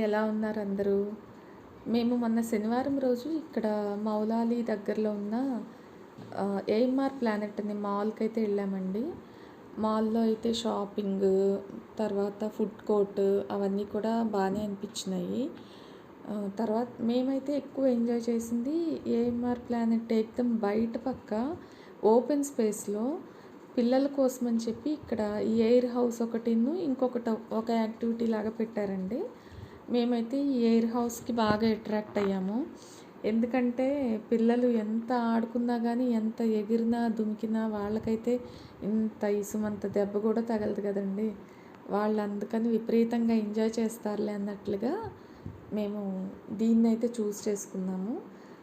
ఎలా ఉన్నారు అందరూ? మేము మొన్న శనివారం రోజు ఇక్కడ మౌలాలి దగ్గరలో ఉన్న ఏఎంఆర్ ప్లానెట్ అనే మాల్‌కైతే వెళ్ళామండి. మాల్‌లో అయితే షాపింగ్, తర్వాత ఫుడ్ కోర్ట్ అవన్నీ కూడా బానే అనిపించినాయి. తర్వాత మేమైతే ఎక్కువ ఎంజాయ్ చేసింది ఏఎంఆర్ ప్లానెట్ ఏకదం బయట పక్క ఓపెన్ స్పేస్‌లో పిల్లల కోసమని చెప్పి ఇక్కడ ఈ ఎయిర్ హౌస్ ఒకటిను ఇంకొకటి ఒక యాక్టివిటీ లాగా పెట్టారండి. మేమైతే ఈ ఎయిర్ హౌస్‌కి బాగా అట్రాక్ట్ అయ్యాము. ఎందుకంటే పిల్లలు ఎంత ఆడుకున్నా గానీ, ఎంత ఎగిరినా, దుమికినా వాళ్ళకైతే ఇంత ఇసుమంత దెబ్బ కూడా తగలదు కదండీ! వాళ్ళు అందుకని విపరీతంగా ఎంజాయ్ చేస్తారులే అన్నట్లుగా మేము దీన్నైతే చూస్ చేసుకున్నాము.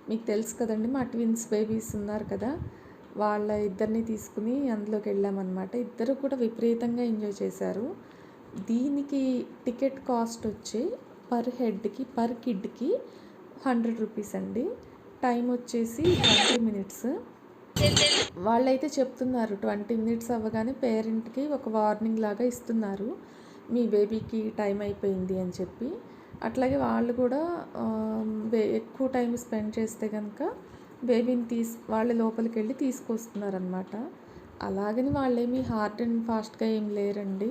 మీకు తెలుసు కదండీ! మా ట్విన్స్ బేబీస్ ఉన్నారు కదా! వాళ్ళ ఇద్దరిని తీసుకుని అందులోకి వెళ్ళామన్నమాట. ఇద్దరు కూడా విపరీతంగా ఎంజాయ్ చేశారు. దీనికి టికెట్ కాస్ట్ వచ్చి పర్ హెడ్‌కి, పర్ కిడ్‌కి 100 రూపీస్ అండి. టైం వచ్చేసి 20 మినిట్స్. వాళ్ళైతే చెప్తున్నారు 20 మినిట్స్ అవ్వగానే పేరెంట్‌కి ఒక వార్నింగ్ లాగా ఇస్తున్నారు. మీ బేబీకి టైం అయిపోయింది అని చెప్పి. అట్లాగే వాళ్ళు కూడా ఎక్కువ టైం స్పెండ్ చేస్తే గనక బేబీని వాళ్ళ లోపలికెళ్ళి తీసుకొస్తున్నారనమాట. అలాగని వాళ్ళేమి హార్డ్ అండ్ ఫాస్ట్‌గా ఏం లేరండి.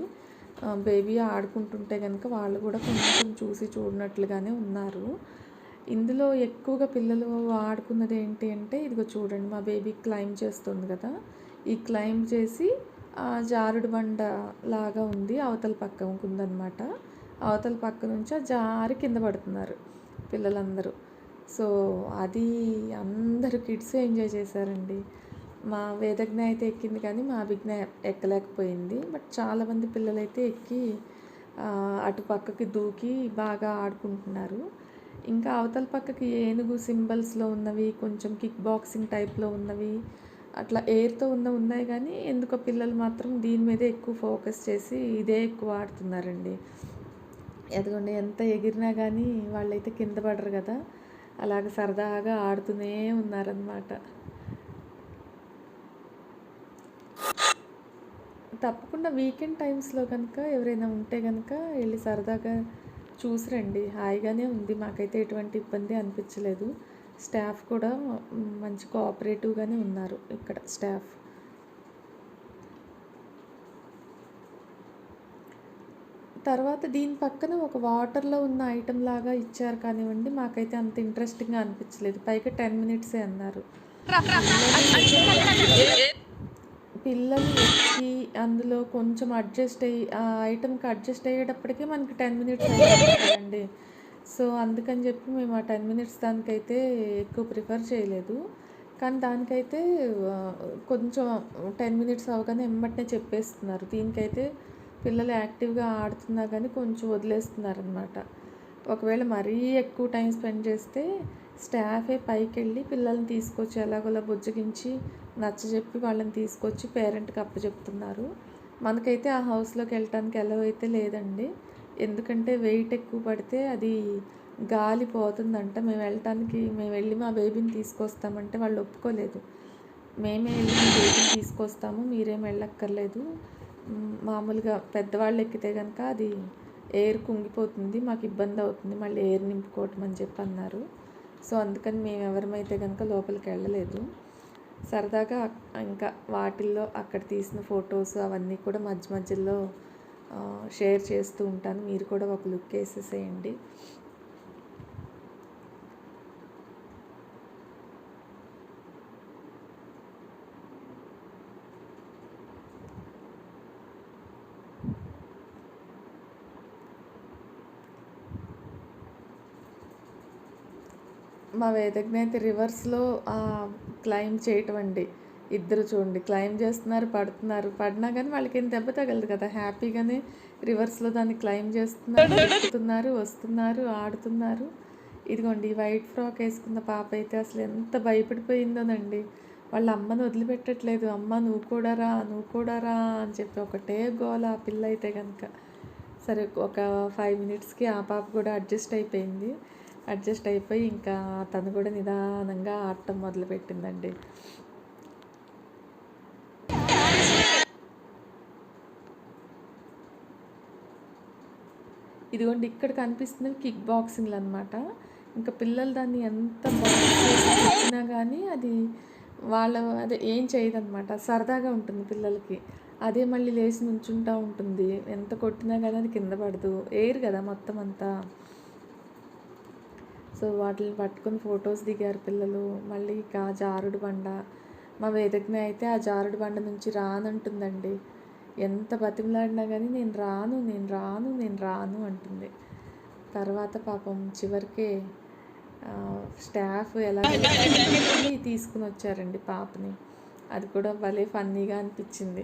బేబీ ఆడుకుంటుంటే గనక వాళ్ళు కూడా కొంచెం చూసి చూడనట్లుగానే ఉన్నారు. ఇందులో ఎక్కువగా పిల్లలు ఆడుకున్నది ఏంటి అంటే, ఇదిగో చూడండి మా బేబీ క్లైంబ్ చేస్తుంది కదా! ఈ క్లైంబ్ చేసి జారుడు బండ లాగా ఉంది. అవతల పక్కకు ఉందనమాట. అవతల పక్క నుంచి జారి కింద పడుతున్నారు పిల్లలందరూ. సో, అది అందరూ కిడ్స్ ఎంజాయ్ చేశారండి. మా వేదజ్ఞ అయితే ఎక్కింది కానీ మా అభిజ్ఞ ఎక్కలేకపోయింది. బట్ చాలామంది పిల్లలైతే ఎక్కి అటు పక్కకి దూకి బాగా ఆడుకుంటున్నారు. ఇంకా అవతల పక్కకి ఏనుగు సింబల్స్‌లో ఉన్నవి, కొంచెం కిక్ బాక్సింగ్ టైప్‌లో ఉన్నవి, అట్లా ఎయిర్‌తో ఉన్నాయి కానీ ఎందుకో పిల్లలు మాత్రం దీని మీదే ఎక్కువ ఫోకస్ చేసి ఇదే ఎక్కువ ఆడుతున్నారండి. అదిగోండి ఎంత ఎగిరినా కానీ వాళ్ళైతే కింద పడరు కదా! అలాగ సరదాగా ఆడుతూనే ఉన్నారనమాట. తప్పకుండా వీకెండ్ టైమ్స్‌లో కనుక ఎవరైనా ఉంటే గనక ఎళ్లి సరదాగా చూసి రండి. హాయిగానే ఉంది. మాకైతే ఎటువంటి ఇబ్బంది అనిపించలేదు. స్టాఫ్ కూడా మంచి కోఆపరేటివ్‌గానే ఉన్నారు ఇక్కడ స్టాఫ్. తర్వాత దీని పక్కన ఒక వాటర్‌లో ఉన్న ఐటెమ్ లాగా ఇచ్చారు కానివ్వండి, మాకైతే అంత ఇంట్రెస్టింగ్‌గా అనిపించలేదు. పైగా 10 మినిట్సే అన్నారు. పిల్లలు ఎక్కి అందులో కొంచెం అడ్జస్ట్ అయ్యి ఆ ఐటెమ్‌కి అడ్జస్ట్ అయ్యేటప్పటికే మనకి 10 మినిట్స్ అయిపోతుంది కదండీ! సో, అందుకని చెప్పి మేము ఆ 10 మినిట్స్ దానికైతే ఎక్కువ ప్రిఫర్ చేయలేదు. కానీ దానికైతే ఆహ్, కొంచెం 10 మినిట్స్ అవ్వగానే ఎమ్మటనే చెప్పేస్తున్నారు. దీనికైతే పిల్లలు యాక్టివ్‌గా ఆడుతున్నా గానీ కొంచెం వదిలేస్తున్నారనమాట. ఒకవేళ మరీ ఎక్కువ టైం స్పెండ్ చేస్తే స్టాఫే పైకెళ్ళి పిల్లల్ని తీసుకొచ్చి ఎలాగోలా బుజ్జగించి నచ్చజెప్పి వాళ్ళని తీసుకొచ్చి పేరెంట్‌కి అప్పజెప్తున్నారు. మనకైతే ఆ హౌస్‌లోకి వెళ్ళటానికి ఎలవ్ అయితే లేదండి. ఎందుకంటే వెయిట్ ఎక్కువ పడితే అది గాలి పోతుందంట. మేము వెళ్ళి మా బేబీని తీసుకొస్తామంటే వాళ్ళు ఒప్పుకోలేదు. మేమే వెళ్ళి మీ బేబీని తీసుకొస్తాము. మీరేం వెళ్ళక్కర్లేదు. మామూలుగా పెద్దవాళ్ళు ఎక్కితే గనక అది ఎయిర్ కుంగిపోతుంది. మాకు ఇబ్బంది అవుతుంది. మళ్ళీ ఎయిర్ నింపుకోవటం అని చెప్పి అన్నారు. సో, అందుకని మేము ఎవరమైతే గనక లోపలికి వెళ్ళలేదు. సరదాగా ఇంకా వాటిల్లో అక్కడ తీసిన ఫొటోస్ అవన్నీ కూడా మధ్య మధ్యలో షేర్ చేస్తూ ఉంటాను. మీరు కూడా ఒక లుక్ వేసేసేయండి. మా వేదజ్ఞ అయితే రివర్స్‌లో క్లైంబ్ చేయటం అండి. ఇద్దరు చూడండి క్లైంబ్ చేస్తున్నారు, పడుతున్నారు. పడినా కానీ వాళ్ళకేం దెబ్బ తగలదు కదా! హ్యాపీగానే రివర్స్‌లో దాన్ని క్లైంబ్ చేస్తున్నారు, ఎక్కుతున్నారు, వస్తున్నారు, ఆడుతున్నారు. ఇదిగోండి ఈ వైట్ ఫ్రాక్ వేసుకున్న పాప అయితే అసలు ఎంత భయపడిపోయిందోనండి. వాళ్ళ అమ్మని వదిలిపెట్టట్లేదు. అమ్మ నువ్వు కూడా రా, నువ్వు కూడా రా అని చెప్పి ఒకటే గోల ఆ పిల్ల అయితే కనుక. సరే ఒక 5 మినిట్స్‌కి ఆ పాప కూడా అడ్జస్ట్ అయిపోయింది. అడ్జస్ట్ అయిపోయి ఇంకా తను కూడా నిదానంగా ఆడటం మొదలుపెట్టిందండి. ఇదిగోండి ఇక్కడ కనిపిస్తున్నవి కిక్ బాక్సింగ్లు అనమాట. ఇంకా పిల్లలు దాన్ని ఎంత బాక్స్ చేసి కొట్టినా కానీ అది అదే ఏం చేయదనమాట. సరదాగా ఉంటుంది పిల్లలకి. అదే మళ్ళీ లేచి నుంచుంటా ఉంటుంది. ఎంత కొట్టినా కానీ అది కింద పడదు. ఎయిర్ కదా మొత్తం అంతా. సో వాటిని పట్టుకొని ఫొటోస్ దిగారు పిల్లలు. మళ్ళీ ఇక జారుడు బండ, మా వేదజ్ఞ అయితే ఆ జారుడు బండ నుంచి రానంటుందండి. ఎంత బతిమలాడినా కానీ నేను రాను నేను రాను నేను రాను అంటుంది. తర్వాత పాపం చివరికి స్టాఫ్ ఎలాగైతే తీసుకుని వచ్చారండి పాపని. అది కూడా భలే ఫన్నీగా అనిపించింది.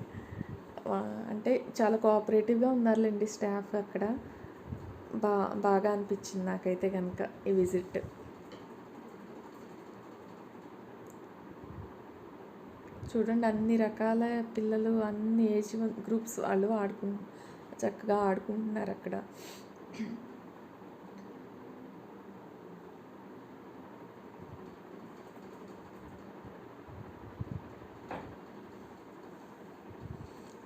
అంటే చాలా కోఆపరేటివ్గా ఉన్నారులేండి స్టాఫ్ అక్కడ. బాగా అనిపించింది నాకైతే కనుక ఈ విజిట్. చూడండి అన్ని రకాల పిల్లలు, అన్ని ఏజ్ గ్రూప్స్ వాళ్ళు చక్కగా ఆడుకుంటున్నారు అక్కడ.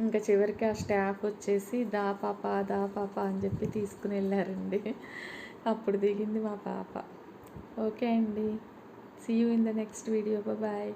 ఇంకా చివరికి ఆ స్టాఫ్ వచ్చేసి దా పాప అని చెప్పి తీసుకుని వెళ్ళారండి. అప్పుడు దిగింది మా పాప. ఓకే అండి, see you in the next video. Bye.